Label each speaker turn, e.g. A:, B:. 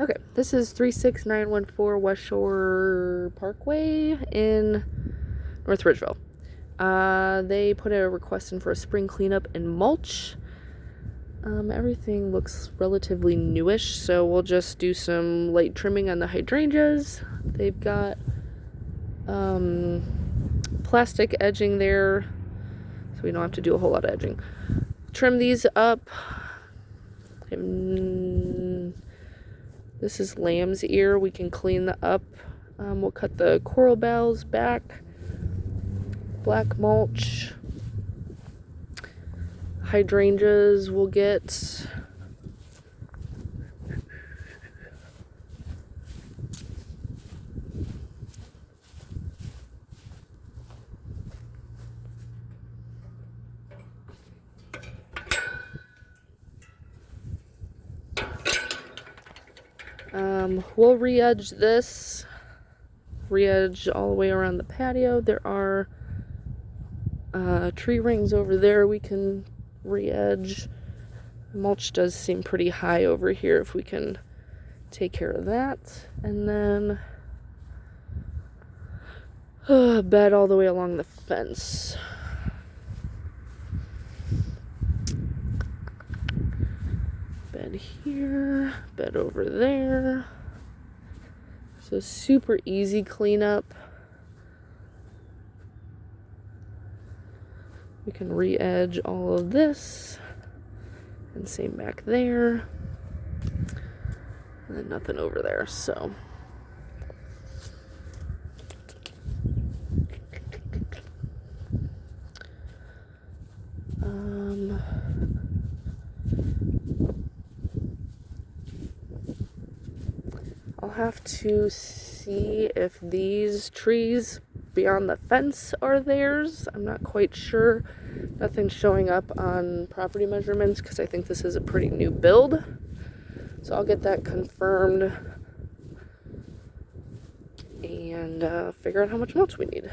A: Okay, this is 36914 West Shore Parkway in North Ridgeville. They put a request in for a spring cleanup and mulch. Everything looks relatively newish, so we'll just do some light trimming on the hydrangeas. They've got plastic edging there, so we don't have to do a whole lot of edging. Trim these up. This is lamb's ear. We can clean that up. We'll cut the coral bells back. Black mulch. Hydrangeas we'll get. We'll re-edge this. Re-edge all the way around the patio. There are tree rings over there we can re-edge. Mulch does seem pretty high over here if we can take care of that. And then bed all the way along the fence. Bed here, bed over there. So super easy cleanup. We can re-edge all of this. And same back there. And then nothing over there, so. I'll have to see if these trees beyond the fence are theirs. I'm not quite sure. Nothing's showing up on property measurements because I think this is a pretty new build. So I'll get that confirmed and figure out how much mulch we need.